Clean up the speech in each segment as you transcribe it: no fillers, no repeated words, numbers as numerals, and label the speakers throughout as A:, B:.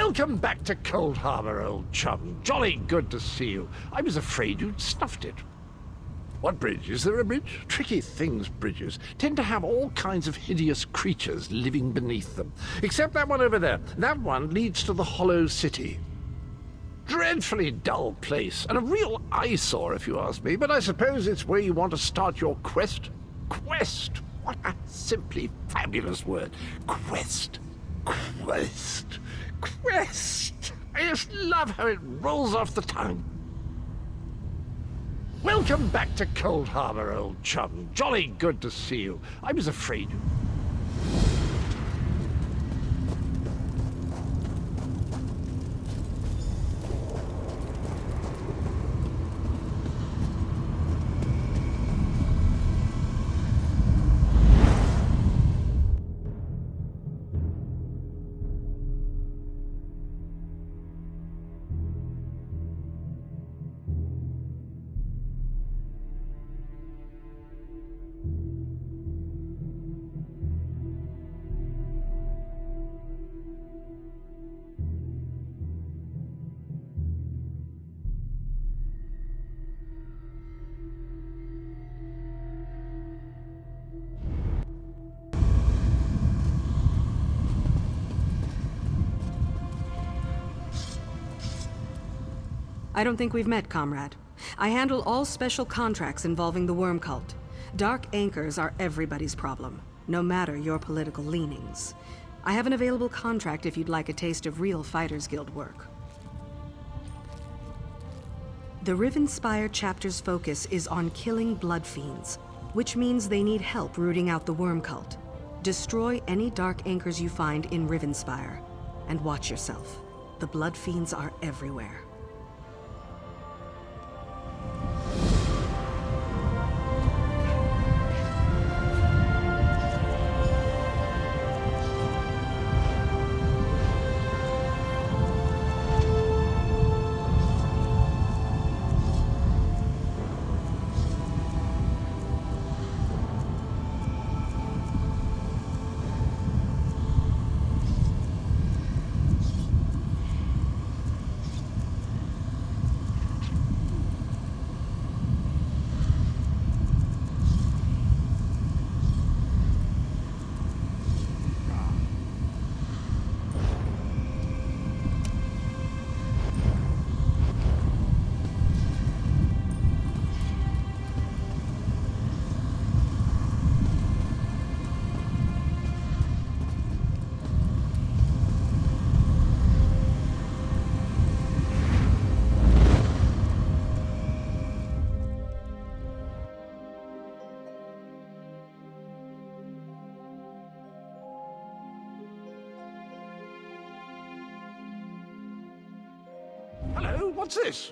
A: Welcome back to Cold Harbor, old chum. Jolly good to see you. I was afraid you'd snuffed it. What bridge? Is there a bridge? Tricky things, bridges. Tend to have all kinds of hideous creatures living beneath them. Except that one over there. That one leads to the Hollow City. Dreadfully dull place, and a real eyesore if you ask me, but I suppose it's where you want to start your quest. Quest! What a simply fabulous word. Quest. Quest. Quest. I just love how it rolls off the tongue. Welcome back to Cold Harbor, old chum. Jolly good to see you. I was afraid you...
B: I don't think we've met, comrade. I handle all special contracts involving the Worm Cult. Dark anchors are everybody's problem, no matter your political leanings. I have an available contract if you'd like a taste of real Fighters Guild work. The Rivenspire chapter's focus is on killing blood fiends, which means they need help rooting out the Worm Cult. Destroy any dark anchors you find in Rivenspire, and watch yourself. The blood fiends are everywhere.
A: Hello, what's this?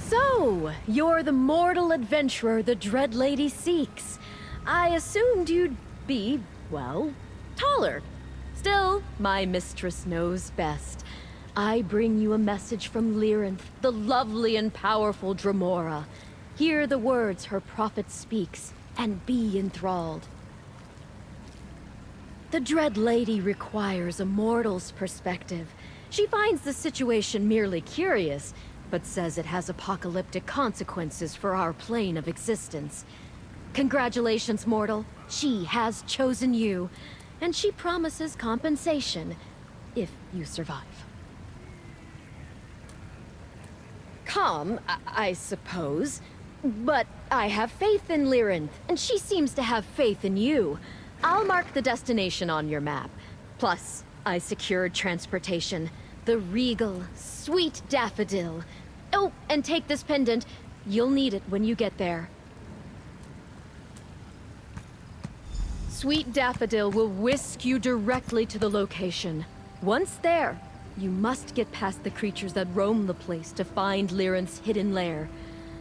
C: So, you're the mortal adventurer the Dread Lady seeks. I assumed you'd be, well, taller. Still, my mistress knows best. I bring you a message from Lyranth, the lovely and powerful Dremora. Hear the words her prophet speaks, and be enthralled. The Dread Lady requires a mortal's perspective. She finds the situation merely curious, but says it has apocalyptic consequences for our plane of existence. Congratulations, mortal. She has chosen you, and she promises compensation if you survive. Calm, I suppose. But I have faith in Lyranth, and she seems to have faith in you. I'll mark the destination on your map. Plus, I secured transportation. The regal, sweet daffodil. Oh, and take this pendant. You'll need it when you get there. Sweet daffodil will whisk you directly to the location. Once there, you must get past the creatures that roam the place to find Lyranth's hidden lair.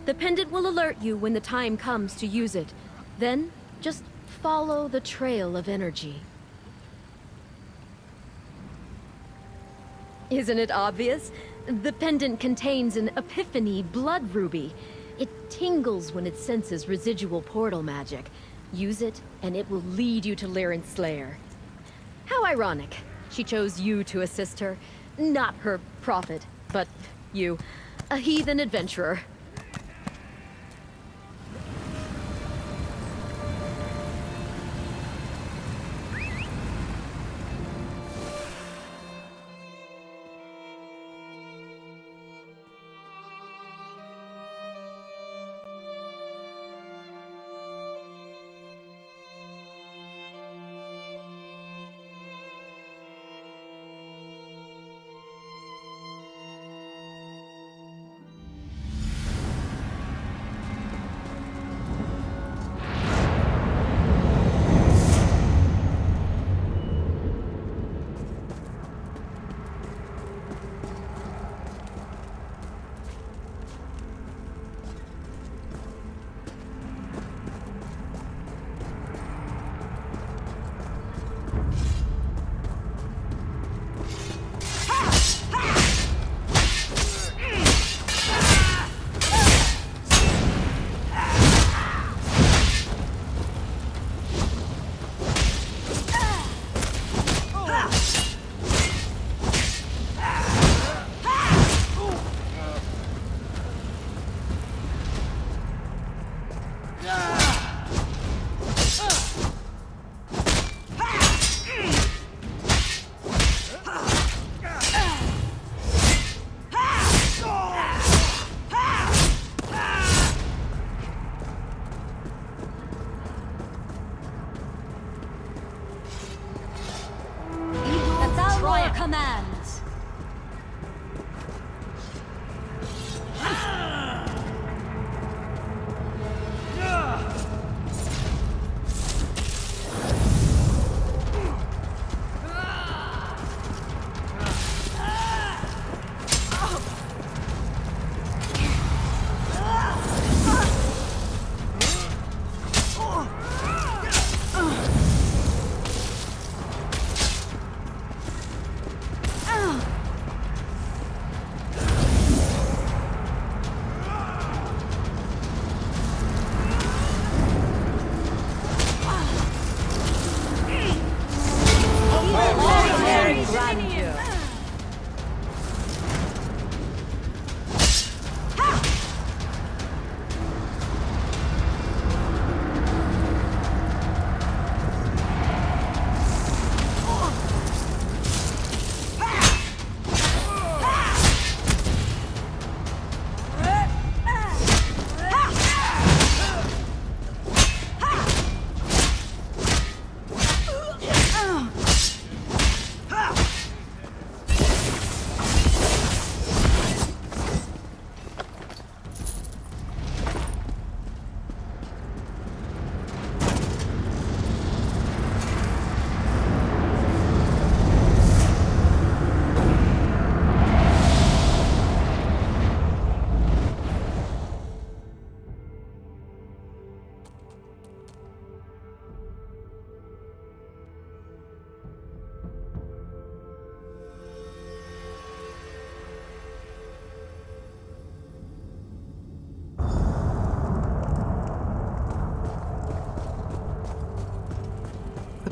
C: The pendant will alert you when the time comes to use it. Then, just follow the trail of energy. Isn't it obvious? The pendant contains an Epiphany blood ruby. It tingles when it senses residual portal magic. Use it, and it will lead you to Lyranth's lair. How ironic. She chose you to assist her. Not her prophet, but you. A heathen adventurer.
D: command.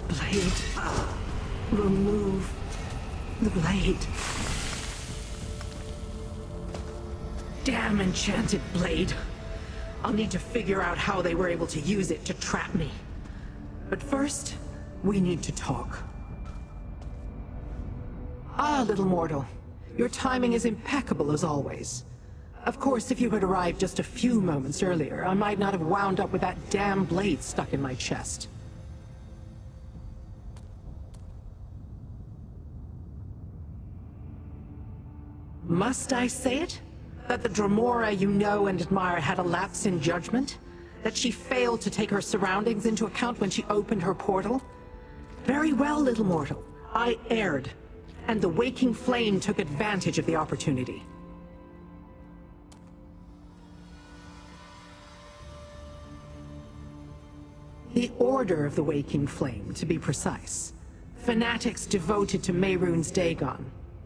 B: Blade. Remove the blade. Damn enchanted blade. I'll need to figure out how they were able to use it to trap me. But first, we need to talk. Ah, little mortal. Your timing is impeccable as always. Of course, if you had arrived just a few moments earlier, I might not have wound up with that damn blade stuck in my chest. Must I say it? That the Dremora you know and admire had a lapse in judgment? That she failed to take her surroundings into account when she opened her portal? Very well, little mortal. I erred, and the waking flame took advantage of the opportunity. The Order of the Waking Flame, to be precise. Fanatics devoted to Mehrunes Dagon,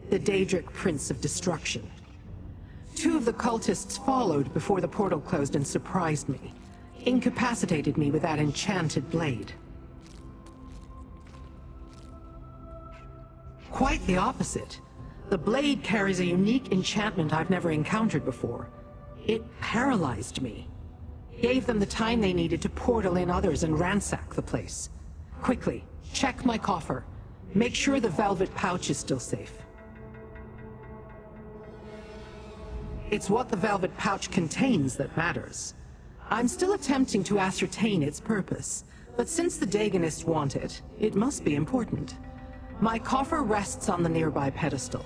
B: the Daedric Prince of Destruction. Two of the cultists followed before the portal closed and surprised me. Incapacitated me with that enchanted blade. Quite the opposite. The blade carries a unique enchantment I've never encountered before. It paralyzed me. Gave them the time they needed to portal in others and ransack the place. Quickly, check my coffer. Make sure the velvet pouch is still safe. It's what the velvet pouch contains that matters. I'm still attempting to ascertain its purpose, but since the Dagonists want it, it must be important. My coffer rests on the nearby pedestal.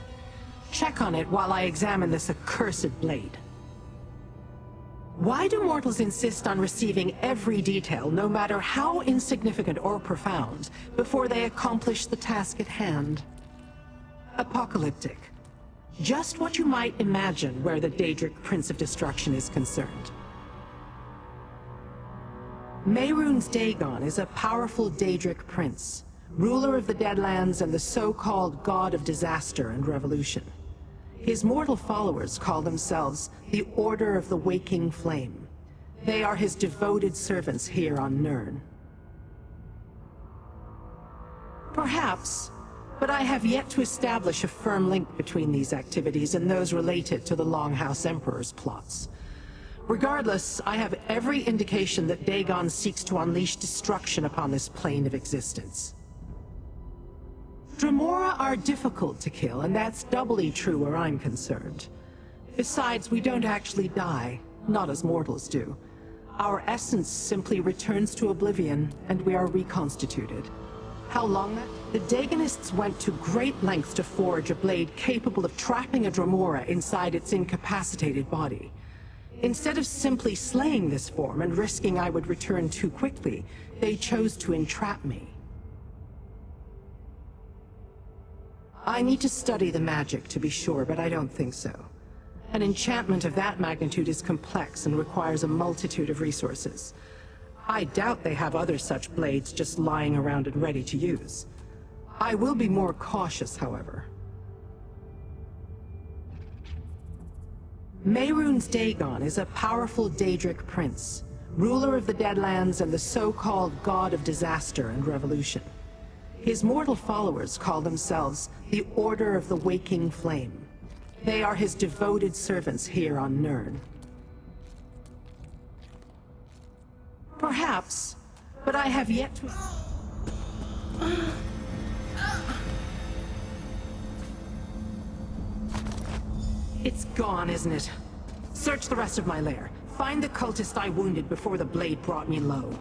B: Check on it while I examine this accursed blade. Why do mortals insist on receiving every detail, no matter how insignificant or profound, before they accomplish the task at hand? Apocalyptic. Just what you might imagine where the Daedric Prince of Destruction is concerned. Mehrunes Dagon is a powerful Daedric prince, ruler of the Deadlands and the so-called god of disaster and revolution. His mortal followers call themselves the Order of the Waking Flame. They are his devoted servants here on Nirn. Perhaps, but I have yet to establish a firm link between these activities and those related to the Longhouse Emperor's plots. Regardless, I have every indication that Dagon seeks to unleash destruction upon this plane of existence. Dremora are difficult to kill, and that's doubly true where I'm concerned. Besides, we don't actually die, not as mortals do. Our essence simply returns to oblivion, and we are reconstituted.
D: How long that? The Dagonists went to great lengths to forge a blade capable of trapping a Dremora inside its incapacitated body. Instead of simply slaying this form and risking I would return too quickly, they chose to entrap me. I need to study the magic to be sure, but I don't think so. An enchantment of that magnitude is complex and requires a multitude of resources. I doubt they have other such blades just lying around and ready to use. I will be more cautious, however. Mehrunes Dagon is a powerful Daedric prince, ruler of the Deadlands and the so-called god of disaster and revolution. His mortal followers call themselves the Order of the Waking Flame. They are his devoted servants here on Nirn. Perhaps, but I have yet to... It's gone, isn't it? Search the rest of my lair. Find the cultist I wounded before the blade brought me low.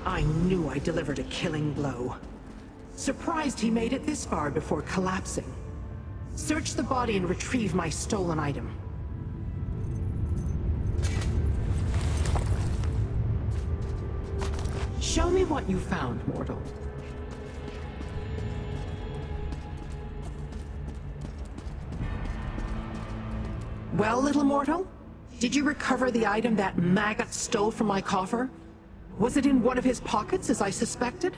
D: I knew I delivered a killing blow. Surprised he made it this far before collapsing. Search the body and retrieve my stolen item. Show me what you found, mortal. Well, little mortal? Did you recover the item that maggot stole from my coffer? Was it in one of his pockets, as I suspected?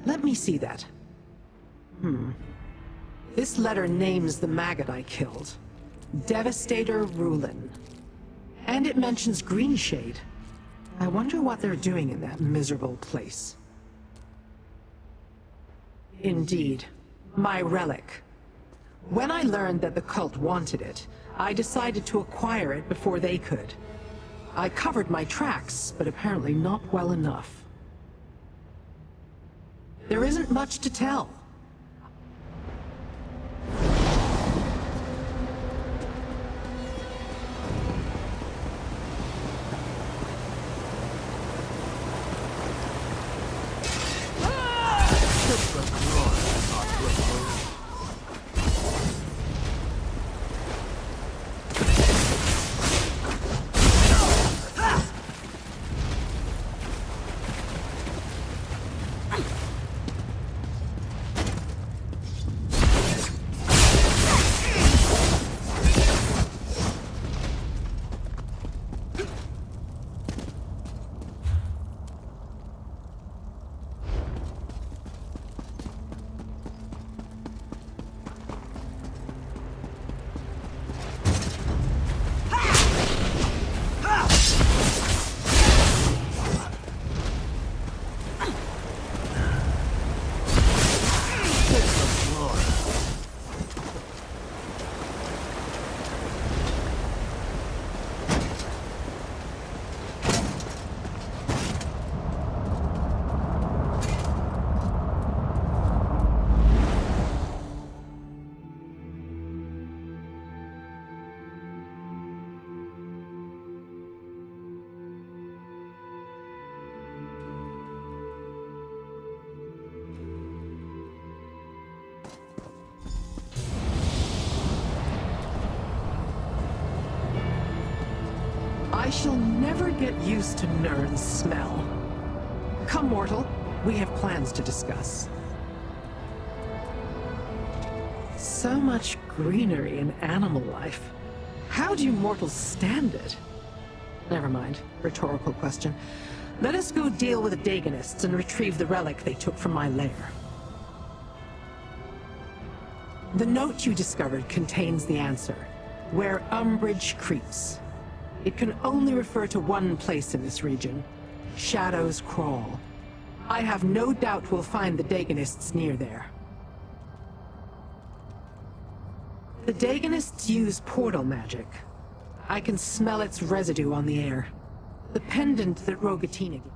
D: Let me see that. This letter names the maggot I killed. Devastator Rulin. And it mentions Greenshade. I wonder what they're doing in that miserable place. Indeed. My relic. When I learned that the cult wanted it, I decided to acquire it before they could. I covered my tracks, but apparently not well enough. There isn't much to tell. I shall never get used to Nern's smell. Come, mortal. We have plans to discuss. So much greenery and animal life. How do you mortals stand it? Never mind. Rhetorical question. Let us go deal with the Daganists and retrieve the relic they took from my lair. The note you discovered contains the answer. Where umbrage creeps. It can only refer to one place in this region. Shadows Crawl. I have no doubt we'll find the Daganists near there. The Daganists use portal magic. I can smell its residue on the air. The pendant that Rogatina gave.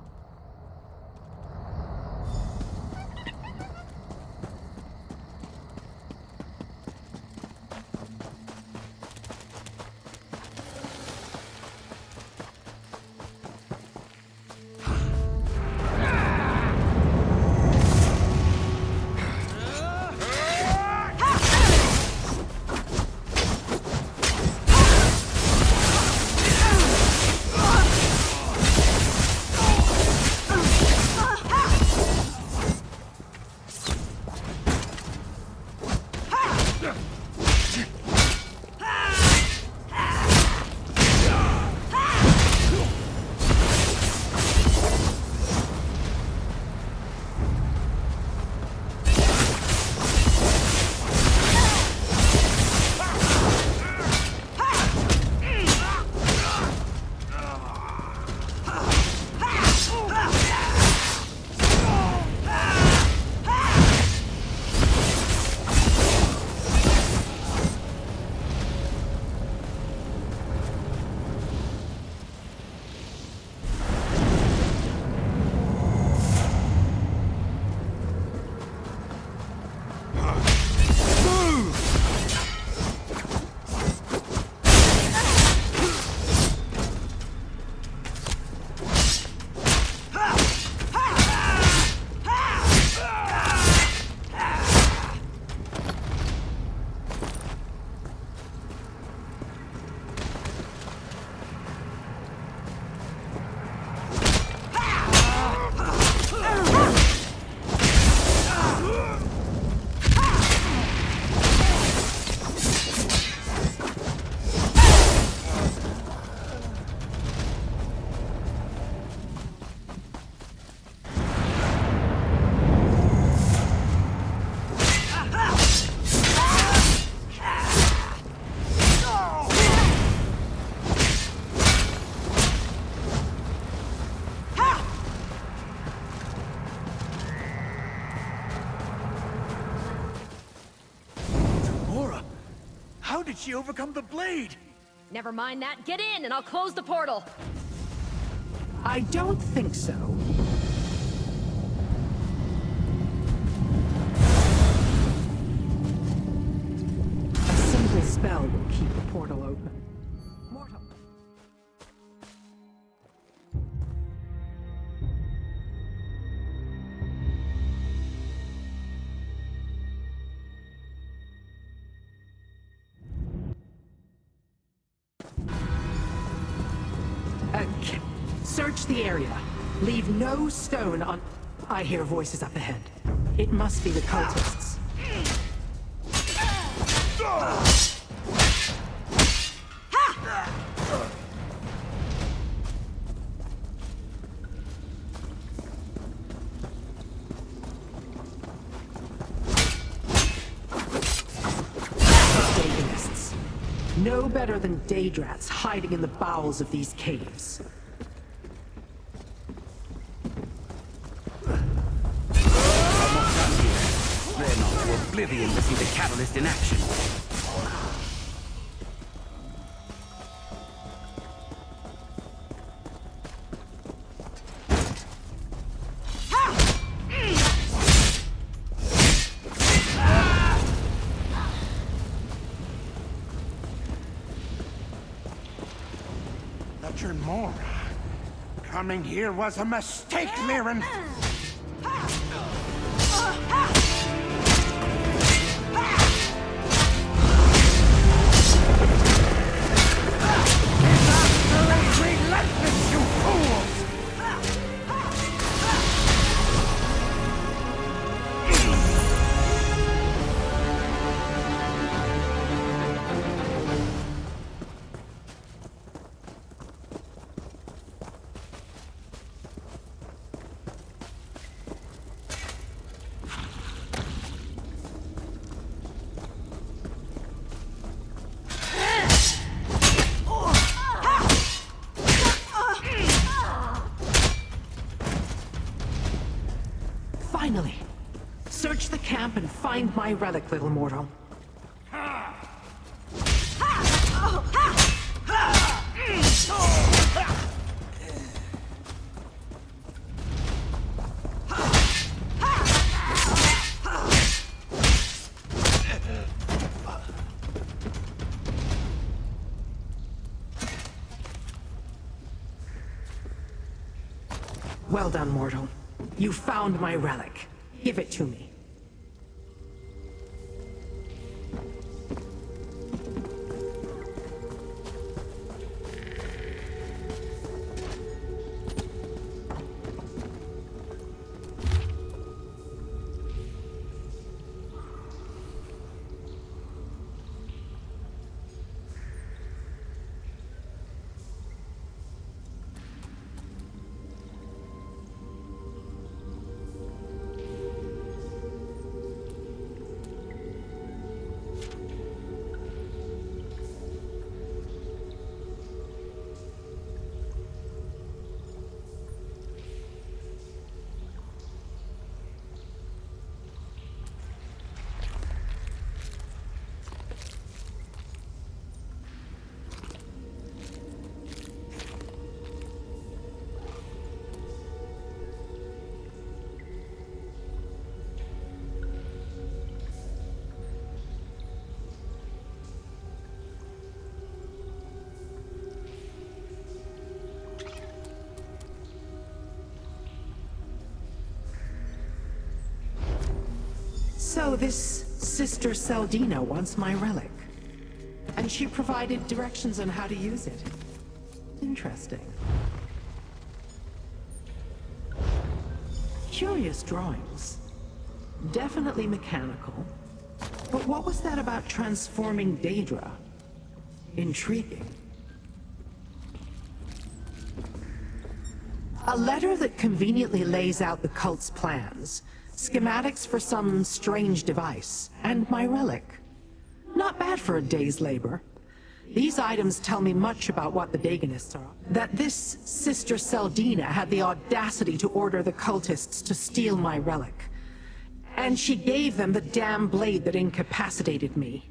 E: How did she overcome the blade?
C: Never mind that. Get in, and I'll close the portal.
D: I don't think so. A simple spell will keep the portal open. Mortal. Search the area. Leave no stone on... I hear voices up ahead. It must be the cultists. Daganists. No better than Daydrats hiding in the bowels of these caves.
F: Oblivion to see the catalyst in action.
E: Dutcher Mora. Coming here was a mistake, Liren.
D: Find my relic, little mortal. Well done, mortal. You found my relic. Give it to me. So this Sister Seldina wants my relic. And she provided directions on how to use it. Interesting. Curious drawings. Definitely mechanical. But what was that about transforming Daedra? Intriguing. A letter that conveniently lays out the cult's plans. Schematics for some strange device, and my relic. Not bad for a day's labor. These items tell me much about what the Daganists are. That this Sister Seldina had the audacity to order the cultists to steal my relic. And she gave them the damn blade that incapacitated me.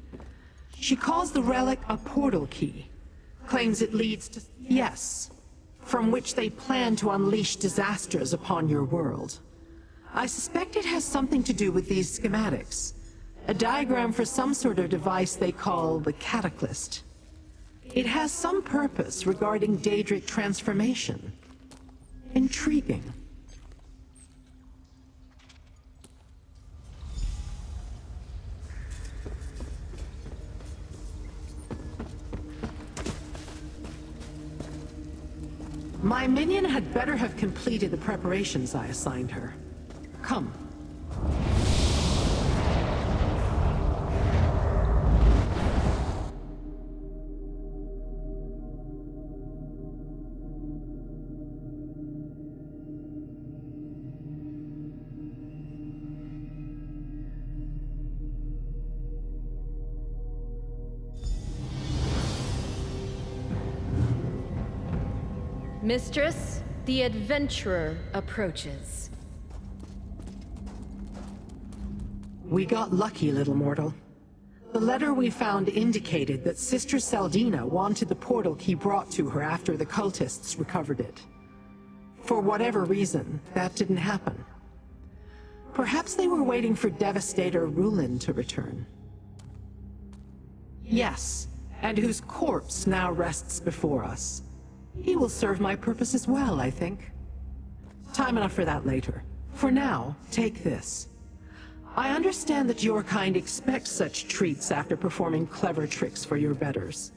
D: She calls the relic a portal key. Claims it leads to... Yes. From which they plan to unleash disasters upon your world. I suspect it has something to do with these schematics. A diagram for some sort of device they call the Cataclysm. It has some purpose regarding Daedric transformation. Intriguing. My minion had better have completed the preparations I assigned her. Come.
C: Mistress, the adventurer approaches.
D: We got lucky, little mortal. The letter we found indicated that Sister Seldina wanted the portal key brought to her after the cultists recovered it. For whatever reason, that didn't happen. Perhaps they were waiting for Devastator Rulin to return. Yes, and whose corpse now rests before us. He will serve my purpose as well, I think. Time enough for that later. For now, take this. I understand that your kind expects such treats after performing clever tricks for your betters.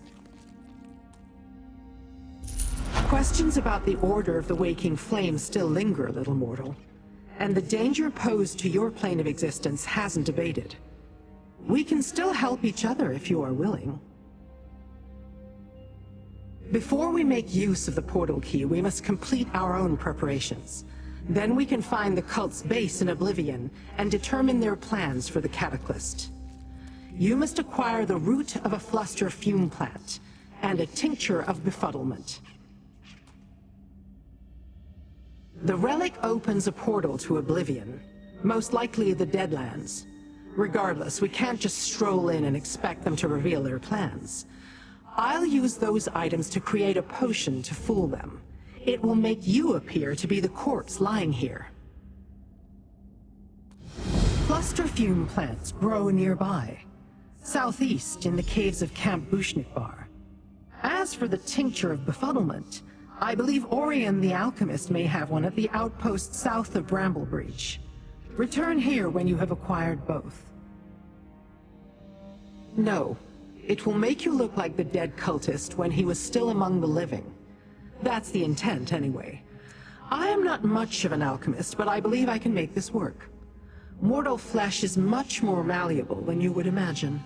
D: Questions about the Order of the Waking Flame still linger, little mortal. And the danger posed to your plane of existence hasn't abated. We can still help each other if you are willing. Before we make use of the portal key, we must complete our own preparations. Then we can find the cult's base in Oblivion and determine their plans for the Cataclysm. You must acquire the root of a fluster fume plant and a tincture of befuddlement. The relic opens a portal to Oblivion, most likely the Deadlands. Regardless, we can't just stroll in and expect them to reveal their plans. I'll use those items to create a potion to fool them. It will make you appear to be the corpse lying here. Cluster fume plants grow nearby, southeast in the caves of Camp Bushnikbar. As for the tincture of befuddlement, I believe Orion the alchemist may have one at the outpost south of Bramblebreach. Return here when you have acquired both. No, it will make you look like the dead cultist when he was still among the living. That's the intent, anyway. I am not much of an alchemist, but I believe I can make this work. Mortal flesh is much more malleable than you would imagine.